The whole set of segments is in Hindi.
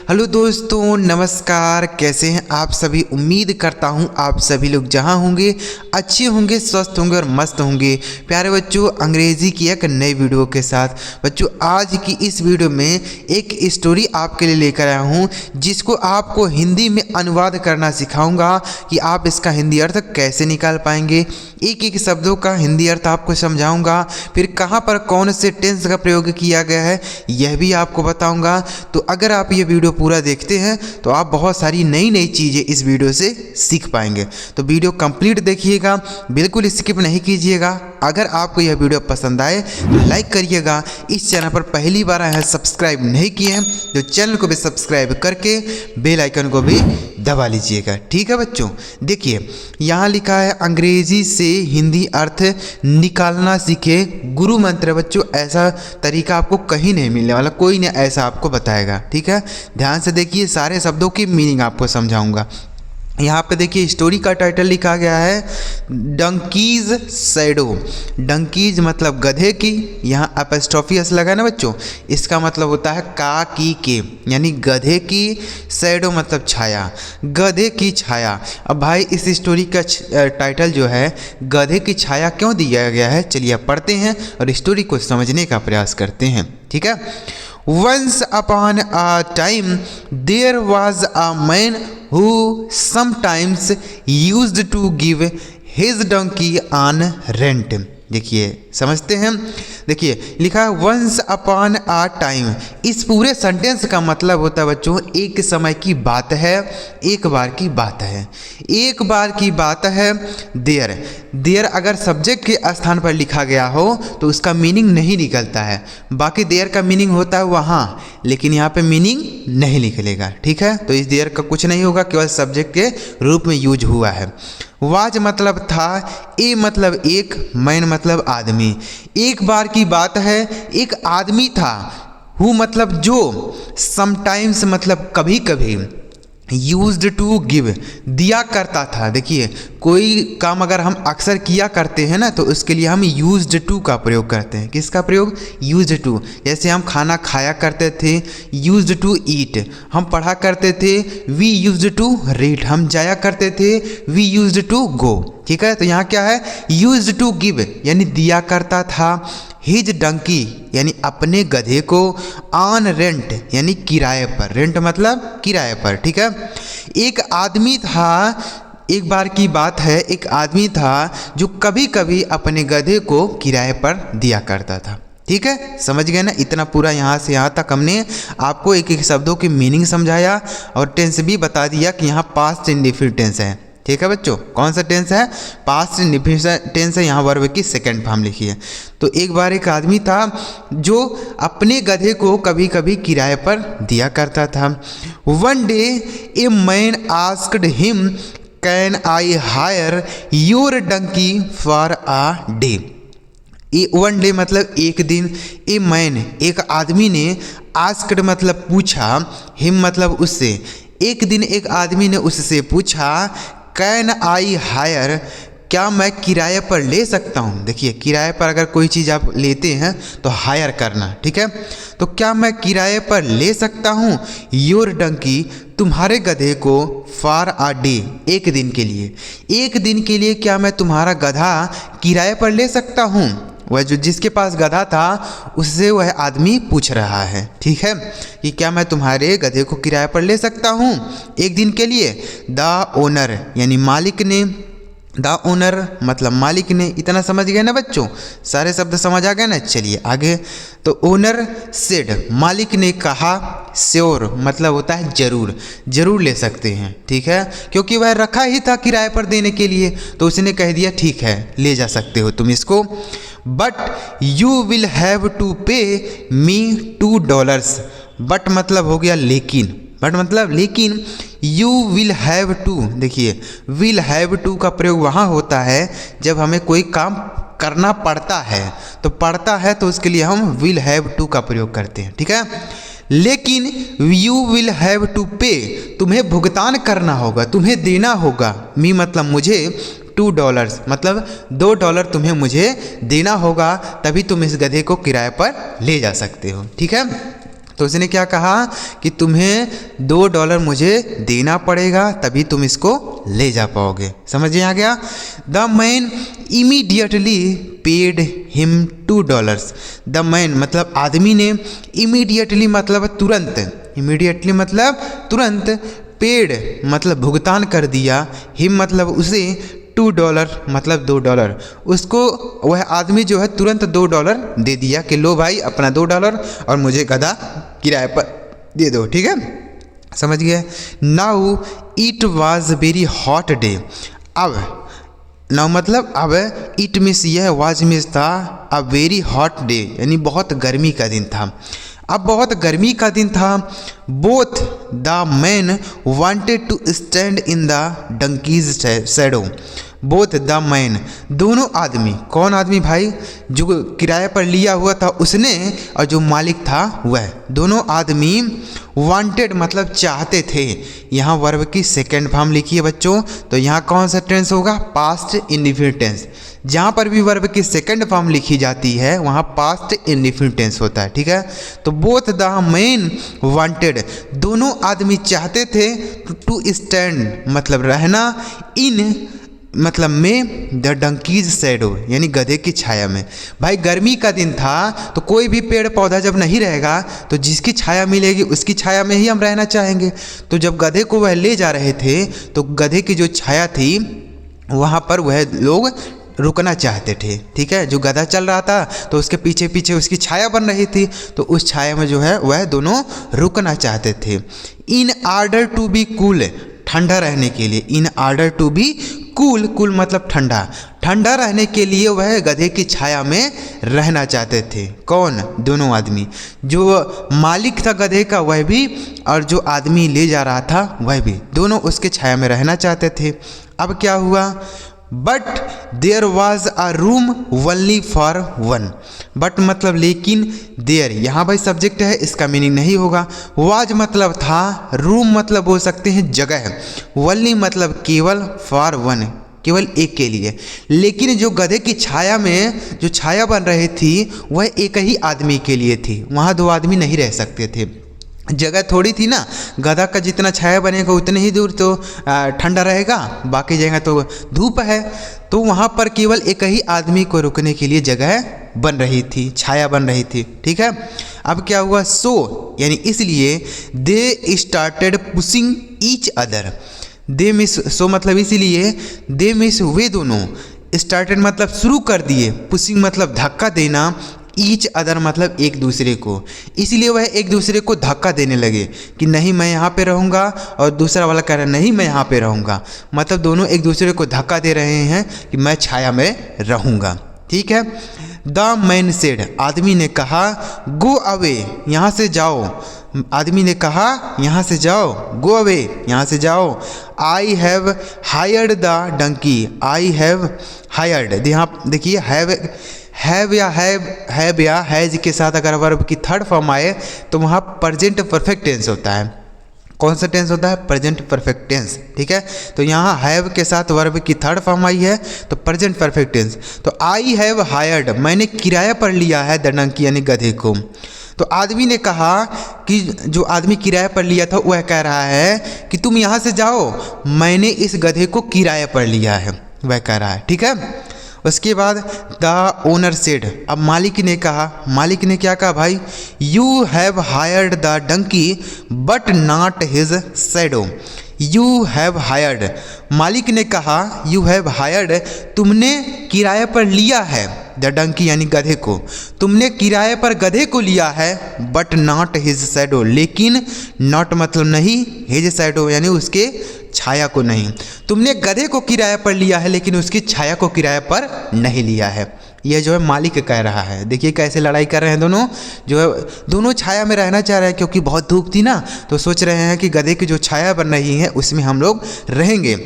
हेलो दोस्तों, नमस्कार। कैसे हैं आप सभी? उम्मीद करता हूं आप सभी लोग जहां होंगे अच्छे होंगे, स्वस्थ होंगे और मस्त होंगे। प्यारे बच्चों, अंग्रेजी की एक नई वीडियो के साथ बच्चों आज की इस वीडियो में एक स्टोरी आपके लिए लेकर आया हूं, जिसको आपको हिंदी में अनुवाद करना सिखाऊंगा कि आप इसका हिंदी अर्थ कैसे निकाल पाएंगे। एक एक शब्दों का हिंदी अर्थ आपको समझाऊंगा, फिर कहाँ पर कौन से टेंस का प्रयोग किया गया है यह भी आपको बताऊंगा। तो अगर आप ये वीडियो पूरा देखते हैं तो आप बहुत सारी नई नई चीज़ें इस वीडियो से सीख पाएंगे। तो वीडियो कंप्लीट देखिएगा, बिल्कुल स्किप नहीं कीजिएगा। अगर आपको यह वीडियो पसंद आए तो लाइक करिएगा। इस चैनल पर पहली बार आए हैं, सब्सक्राइब नहीं किए हैं तो चैनल को भी सब्सक्राइब करके बेल आइकन को भी दबा लीजिएगा। ठीक है बच्चों, देखिए यहाँ लिखा है अंग्रेजी से हिंदी अर्थ निकालना सीखे गुरु मंत्र। बच्चों ऐसा तरीका आपको कहीं नहीं मिलने वाला, कोई नहीं ऐसा आपको बताएगा। ठीक है, ध्यान से देखिए, सारे शब्दों की मीनिंग आपको समझाऊंगा। यहाँ पे देखिए स्टोरी का टाइटल लिखा गया है डंकीज शैडो। डंकीज मतलब गधे की, यहाँ एपोस्ट्रोफी एस लगा ना बच्चों, इसका मतलब होता है का की के, यानी गधे की। शैडो मतलब छाया, गधे की छाया। अब भाई इस स्टोरी का टाइटल जो है गधे की छाया क्यों दिया गया है, चलिए पढ़ते हैं और स्टोरी को समझने का प्रयास करते हैं। ठीक है। Once upon a time there was a man who sometimes used to give his donkey on rent। देखिए समझते हैं, देखिए लिखा है वंस अपॉन आ टाइम। इस पूरे सेंटेंस का मतलब होता है बच्चों एक समय की बात है, एक बार की बात है, एक बार की बात है। देयर, देयर अगर सब्जेक्ट के स्थान पर लिखा गया हो तो उसका मीनिंग नहीं निकलता है। बाकी देयर का मीनिंग होता है वहाँ, लेकिन यहाँ पे मीनिंग नहीं निकलेगा। ठीक है, तो इस देयर का कुछ नहीं होगा, केवल सब्जेक्ट के रूप में यूज हुआ है। वाज मतलब था, ए मतलब एक, मैन मतलब आदमी। एक बार की बात है, एक आदमी था। हु मतलब जो, समटाइम्स मतलब कभी कभी, यूज्ड टू गिव दिया करता था। देखिए कोई काम अगर हम अक्सर किया करते हैं ना तो उसके लिए हम यूज्ड टू का प्रयोग करते हैं। किसका प्रयोग? Used to. जैसे हम खाना खाया करते थे, यूज्ड टू ईट। हम पढ़ा करते थे, वी यूज्ड टू रीड। हम जाया करते थे, वी यूज्ड टू गो। ठीक है, तो यहाँ क्या है? यूज्ड टू गिव यानी दिया करता था। हिज डंकी यानी अपने गधे को, ऑन रेंट यानी किराए पर। रेंट मतलब किराए पर। ठीक है, एक आदमी था, एक बार की बात है, एक आदमी था जो कभी कभी अपने गधे को किराए पर दिया करता था। ठीक है, समझ गए ना? इतना पूरा यहाँ से यहाँ तक हमने आपको एक एक शब्दों की मीनिंग समझाया और टेंस भी बता दिया कि यहाँ पास्ट इंडेफिनिट टेंस है। ठीक है बच्चों, कौन सा टेंस है? पास्ट इंडेफिनिट टेंस है। यहाँ वर्ब की सेकंड फॉर्म लिखी है। तो एक बार एक आदमी था जो अपने गधे को कभी कभी किराए पर दिया करता था। One day a man asked him can I hire your donkey for a day. One day मतलब एक दिन, ए मैन एक आदमी ने, आस्क्ड मतलब पूछा, हिम मतलब उससे। एक दिन एक आदमी ने उससे पूछा कैन आई हायर, क्या मैं किराए पर ले सकता हूँ। देखिए किराए पर अगर कोई चीज़ आप लेते हैं तो हायर करना। ठीक है, तो क्या मैं किराए पर ले सकता हूँ योर डंकी, तुम्हारे गधे को, फॉर अ डे एक दिन के लिए। एक दिन के लिए क्या मैं तुम्हारा गधा किराए पर ले सकता हूँ? वह जो जिसके पास गधा था उससे वह आदमी पूछ रहा है। ठीक है, कि क्या मैं तुम्हारे गधे को किराए पर ले सकता हूँ एक दिन के लिए। द ओनर यानी मालिक ने, द ओनर मतलब मालिक ने। इतना समझ गए ना बच्चों? सारे शब्द समझ आ गए ना? चलिए आगे। तो ओनर सेड मालिक ने कहा, श्योर मतलब होता है जरूर, जरूर ले सकते हैं। ठीक है, क्योंकि वह रखा ही था किराए पर देने के लिए तो उसने कह दिया ठीक है ले जा सकते हो तुम इसको। But you will have to pay me $2। But मतलब हो गया लेकिन, बट मतलब लेकिन। यू विल हैव टू, देखिए विल हैव टू का प्रयोग वहाँ होता है जब हमें कोई काम करना पड़ता है, तो पड़ता है तो उसके लिए हम विल हैव टू का प्रयोग करते हैं। ठीक है, लेकिन यू विल हैव टू पे, तुम्हें भुगतान करना होगा, तुम्हें देना होगा। मी मतलब मुझे, $2 मतलब $2 तुम्हें मुझे देना होगा, तभी तुम इस गधे को किराए पर ले जा सकते हो। ठीक है, तो उसने क्या कहा कि तुम्हें $2 मुझे देना पड़ेगा तभी तुम इसको ले जा पाओगे। समझ में आ गया। The man immediately paid him $2। The man मतलब आदमी ने, इमीडिएटली मतलब तुरंत, इमीडिएटली मतलब तुरंत, पेड मतलब भुगतान कर दिया, हिम मतलब उसे, $2 मतलब $2, उसको वह आदमी जो है तुरंत $2 दे दिया कि लो भाई अपना $2 और मुझे गधा किराए पर दे दो। ठीक है, समझ गए। Now it was very hot day. अब नाउ मतलब अब, इट मीन्स यह वाज मीन्स था अ वेरी हॉट डे, यानी बहुत गर्मी का दिन था। अब बहुत गर्मी का दिन था। Both the man wanted to stand in the donkey's shadow. Both the man दोनों आदमी, कौन आदमी भाई, जो किराए पर लिया हुआ था उसने और जो मालिक था वह, दोनों आदमी वांटेड मतलब चाहते थे। यहाँ वर्ब की सेकेंड फॉर्म लिखी है बच्चों, तो यहाँ कौन सा टेंस होगा, पास्ट इंडिफिनिट टेंस। जहाँ पर भी वर्ब की सेकंड फॉर्म लिखी जाती है वहाँ पास्ट इंडिफिनिट टेंस होता है। ठीक है, तो बोथ द मैन वांटेड दोनों आदमी चाहते थे, टू स्टैंड मतलब रहना, इन मतलब में, द डंकीज शैडो यानी गधे की छाया में। भाई गर्मी का दिन था तो कोई भी पेड़ पौधा जब नहीं रहेगा तो जिसकी छाया मिलेगी उसकी छाया में ही हम रहना चाहेंगे। तो जब गधे को वह ले जा रहे थे तो गधे की जो छाया थी वहाँ पर वह लोग रुकना चाहते थे। ठीक है, जो गधा चल रहा था तो उसके पीछे पीछे उसकी छाया बन रही थी, तो उस छाया में जो है वह दोनों रुकना चाहते थे। In order to be cool ठंडा रहने के लिए, in order to be cool, cool मतलब ठंडा, ठंडा रहने के लिए वह गधे की छाया में रहना चाहते थे। कौन, दोनों आदमी, जो मालिक था गधे का वह भी और जो आदमी ले जा रहा था वह भी, दोनों उसके छाया में रहना चाहते थे। अब क्या हुआ, but there was a room only for one. But मतलब लेकिन, देयर यहाँ भाई सब्जेक्ट है, इसका मीनिंग नहीं होगा। वाज मतलब था, रूम मतलब बोल सकते हैं जगह, ओनली मतलब केवल, फॉर वन केवल एक के लिए। लेकिन जो गधे की छाया में जो छाया बन रही थी वह एक ही आदमी के लिए थी, वहाँ दो आदमी नहीं रह सकते थे। जगह थोड़ी थी ना, गधा का जितना छाया बनेगा उतने ही दूर तो ठंडा रहेगा, बाकी जगह तो धूप है, तो वहाँ पर केवल एक ही आदमी को रुकने के लिए जगह बन रही थी, छाया बन रही थी। ठीक है, अब क्या हुआ, सो यानी इसलिए, they started pushing each other. They miss, so मतलब इसीलिए, दे मिस वे दोनों, स्टार्टेड मतलब शुरू कर दिए, पुशिंग मतलब धक्का देना, ईच अदर मतलब एक दूसरे को, इसलिए वह एक दूसरे को धक्का देने लगे कि नहीं मैं यहाँ पे रहूँगा, और दूसरा वाला कह रहा है नहीं मैं यहाँ पे रहूँगा, मतलब दोनों एक दूसरे को धक्का दे रहे हैं कि मैं छाया में रहूँगा। ठीक है, द मैन सेड आदमी ने कहा, गो अवे यहाँ से जाओ, आदमी ने कहा यहाँ से जाओ, गो अवे यहाँ से जाओ। I have hired the donkey, I have hired, यहाँ देखिए हैव या हैज के साथ अगर वर्ब की थर्ड फॉर्म आए तो वहाँ प्रेजेंट परफेक्ट टेंस होता है। कौन सा टेंस होता है, प्रेजेंट परफेक्ट टेंस। ठीक है, तो यहाँ हैव के साथ वर्ब की थर्ड फॉर्म आई है तो प्रेजेंट परफेक्ट टेंस। तो आई हैव हायर्ड मैंने किराया पर लिया है द डंकी यानी गधे को। तो आदमी ने कहा कि जो आदमी किराए पर लिया था वह कह रहा है कि तुम यहाँ से जाओ, मैंने इस गधे को किराए पर लिया है, वह कह रहा है। ठीक है, उसके बाद द ओनर सेड अब मालिक ने कहा, मालिक ने क्या कहा भाई, you have hired the donkey but not his shadow. You have hired, मालिक ने कहा यू हैव हायर्ड तुमने किराए पर लिया है द डंकी यानी गधे को, तुमने किराए पर गधे को लिया है, बट नॉट हिज शैडो लेकिन, नॉट मतलब नहीं, हिज शैडो यानी उसके छाया को नहीं। तुमने गधे को किराए पर लिया है लेकिन उसकी छाया को किराए पर नहीं लिया है। यह जो है मालिक कह रहा है। देखिए कैसे लड़ाई कर रहे हैं दोनों, जो है दोनों छाया में रहना चाह रहे हैं क्योंकि बहुत धूप थी ना, तो सोच रहे हैं कि गधे की जो छाया बन रही है उसमें हम लोग रहेंगे,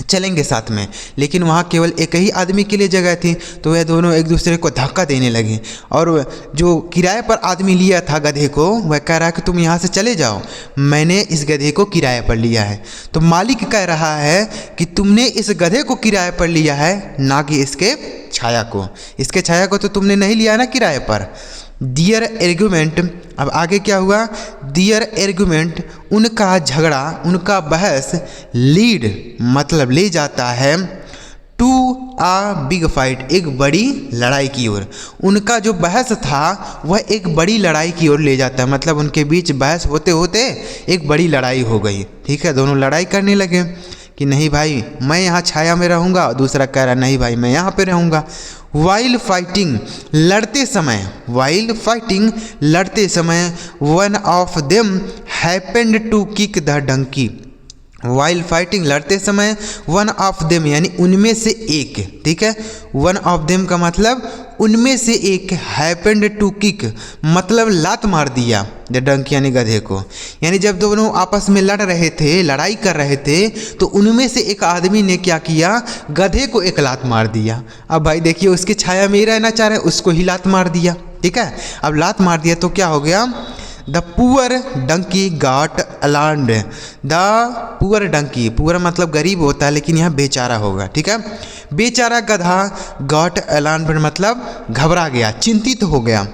चलेंगे साथ में, लेकिन वहाँ केवल एक ही आदमी के लिए जगह थी, तो वह दोनों एक दूसरे को धक्का देने लगे। और जो किराए पर आदमी लिया था गधे को वह कह रहा है कि तुम यहाँ से चले जाओ, मैंने इस गधे को किराए पर लिया है। तो मालिक कह रहा है कि तुमने इस गधे को किराए पर लिया है ना कि इसके छाया को, इसके छाया को तो तुमने नहीं लिया ना किराए पर। दियर एर्गुमेंट, अब आगे क्या हुआ, दियर एर्गुमेंट, उनका झगड़ा, उनका बहस, लीड मतलब ले जाता है, टू आ बिग फाइट, एक बड़ी लड़ाई की ओर। उनका जो बहस था वह एक बड़ी लड़ाई की ओर ले जाता है, मतलब उनके बीच बहस होते होते एक बड़ी लड़ाई हो गई। ठीक है, दोनों लड़ाई करने लगे कि नहीं भाई मैं यहाँ छाया में रहूँगा, और दूसरा कह रहा नहीं भाई मैं यहाँ पे रहूँगा। वाइल फाइटिंग, लड़ते समय, वाइल फाइटिंग लड़ते समय, one of them happened to kick the donkey. While fighting लड़ते समय, वन ऑफ देम यानी उनमें से एक, ठीक है, वन ऑफ देम का मतलब उनमें से एक, हैपेंड टू किक मतलब लात मार दिया द डंकी यानी गधे को। यानी जब दोनों आपस में लड़ रहे थे, लड़ाई कर रहे थे, तो उनमें से एक आदमी ने क्या किया, गधे को एक लात मार दिया। अब भाई देखिए उसकी छाया में ही रहना चाह रहे, उसको ही लात मार दिया। ठीक है, अब लात मार दिया तो क्या हो गया, the poor donkey got alarmed, the poor donkey, poor मतलब गरीब होता है लेकिन यहाँ बेचारा होगा। ठीक है, बेचारा गधा, गॉट अलार्म्ड मतलब घबरा गया, चिंतित हो गया।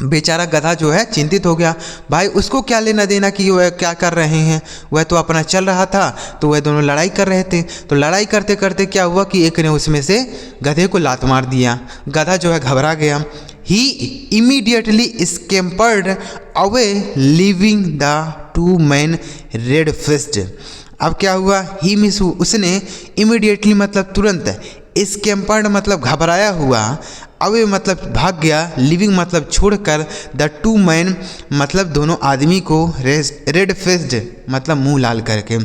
बेचारा गधा जो है चिंतित हो गया। भाई उसको क्या लेना देना कि वह क्या कर रहे हैं, वह तो अपना चल रहा था, तो वह दोनों लड़ाई कर रहे थे। तो लड़ाई करते करते क्या हुआ कि एक ने उसमें से गधे को लात मार दिया। गधा जो है घबरा गया। He immediately scampered away leaving the two man red faced. अब क्या हुआ, ही मिस, उसने इमीडिएटली मतलब तुरंत, स्कैम्पर्ड मतलब घबराया हुआ, अवे मतलब भाग गया, लिविंग मतलब छोड़कर, द टू मैन मतलब दोनों आदमी को, रेड फेस्ड मतलब मुंह लाल करके,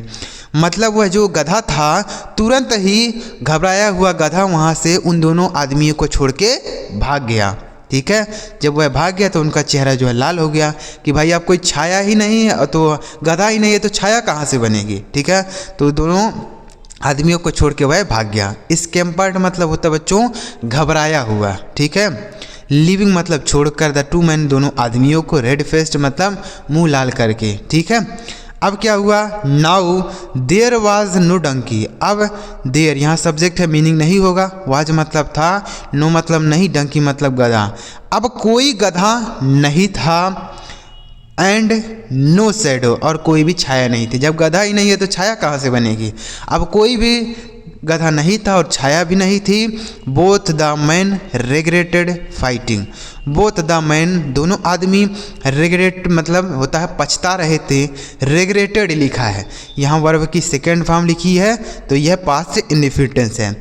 मतलब वह जो गधा था तुरंत ही घबराया हुआ गधा वहाँ से उन दोनों आदमियों को छोड़ के भाग गया। ठीक है, जब वह भाग गया तो उनका चेहरा जो है लाल हो गया कि भाई आप कोई छाया ही नहीं है, तो गधा ही नहीं है तो छाया कहाँ से बनेगी। ठीक है, तो दोनों आदमियों को छोड़ के वह भाग गया। स्कैम्पर्ड मतलब होता है बच्चों घबराया हुआ। ठीक है, लिविंग मतलब छोड़कर, द टू मैन दोनों आदमियों को, रेड फेस्ड मतलब मुंह लाल करके। ठीक है, अब क्या हुआ, now there was no donkey. अब देयर यहाँ सब्जेक्ट है, मीनिंग नहीं होगा, वाज मतलब था, नो मतलब नहीं, डंकी मतलब गधा। अब कोई गधा नहीं था, एंड नो शैडो और कोई भी छाया नहीं थी। जब गधा ही नहीं है तो छाया कहाँ से बनेगी। अब कोई भी गधा नहीं था और छाया भी नहीं थी। Both the man regretted fighting, both the man दोनों आदमी, रिग्रेट मतलब होता है पछता रहे थे, रिग्रेटेड लिखा है, यहाँ वर्ब की सेकेंड फॉर्म लिखी है तो यह पास्ट इंडिफिनिट है।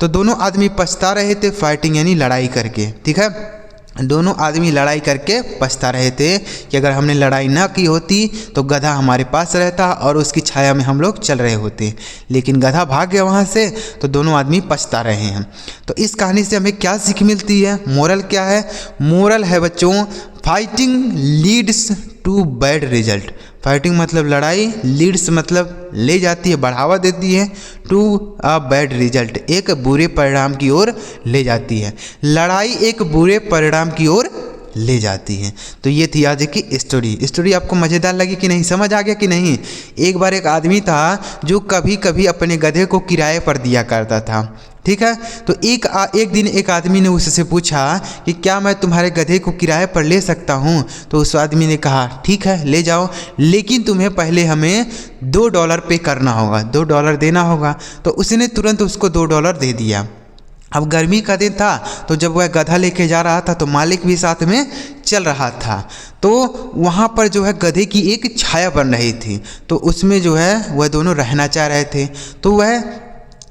तो दोनों आदमी पछता रहे थे, फाइटिंग यानी लड़ाई करके। ठीक है, दोनों आदमी लड़ाई करके पछता रहे थे कि अगर हमने लड़ाई ना की होती तो गधा हमारे पास रहता और उसकी छाया में हम लोग चल रहे होते, लेकिन गधा भाग गया वहाँ से, तो दोनों आदमी पछता रहे हैं। तो इस कहानी से हमें क्या सीख मिलती है, मोरल क्या है, मोरल है बच्चों, fighting leads to bad result. Fighting मतलब लड़ाई, लीड्स मतलब ले जाती है, बढ़ावा देती है, टू अ बैड रिजल्ट एक बुरे परिणाम की ओर ले जाती है। लड़ाई एक बुरे परिणाम की ओर ले जाती है। तो ये थी आज की स्टोरी आपको मज़ेदार लगी कि नहीं, समझ आ गया कि नहीं। एक बार एक आदमी था जो कभी कभी अपने गधे को किराए पर दिया करता था। ठीक है, तो एक दिन एक आदमी ने उससे पूछा कि क्या मैं तुम्हारे गधे को किराए पर ले सकता हूँ। तो उस आदमी ने कहा ठीक है ले जाओ, लेकिन तुम्हें पहले हमें $2 पे करना होगा, $2 देना होगा। तो उसने तुरंत उसको $2 दे दिया। अब गर्मी का दिन था, तो जब वह गधा लेके जा रहा था तो मालिक भी साथ में चल रहा था। तो वहाँ पर जो है गधे की एक छाया बन रही थी, तो उसमें जो है वह दोनों रहना चाह रहे थे। तो वह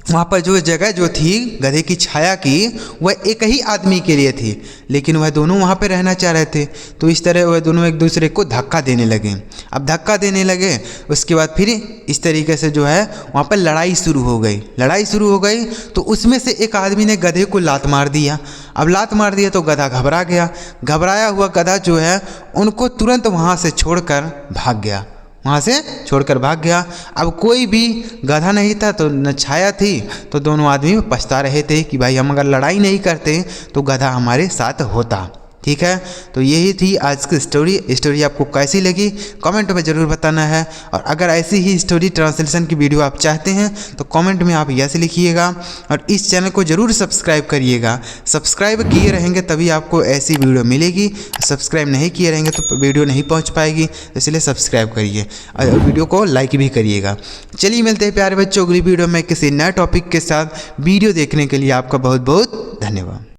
वहाँ पर जो जगह जो थी गधे की छाया की, वह एक ही आदमी के लिए थी, लेकिन वह दोनों वहाँ पर रहना चाह रहे थे। तो इस तरह वह दोनों एक दूसरे को धक्का देने लगे। अब धक्का देने लगे, उसके बाद फिर इस तरीके से जो है वहाँ पर लड़ाई शुरू हो गई। तो उसमें से एक आदमी ने गधे को लात मार दिया। अब लात मार दिया तो गधा घबरा गया। घबराया हुआ गधा जो है उनको तुरंत वहाँ से छोड़कर भाग गया। अब कोई भी गधा नहीं था तो न छाया थी, तो दोनों आदमी पछता रहे थे कि भाई हम अगर लड़ाई नहीं करते तो गधा हमारे साथ होता। ठीक है, तो यही थी आज की स्टोरी आपको कैसी लगी कमेंट में ज़रूर बताना है। और अगर ऐसी ही स्टोरी ट्रांसलेशन की वीडियो आप चाहते हैं तो कमेंट में आप यस लिखिएगा और इस चैनल को ज़रूर सब्सक्राइब करिएगा। सब्सक्राइब किए रहेंगे तभी आपको ऐसी वीडियो मिलेगी, सब्सक्राइब नहीं किए रहेंगे तो वीडियो नहीं पहुँच पाएगी, इसलिए सब्सक्राइब करिए और वीडियो को लाइक भी करिएगा। चलिए मिलते हैं प्यारे बच्चों अगली वीडियो में किसी नए टॉपिक के साथ। वीडियो देखने के लिए आपका बहुत बहुत धन्यवाद।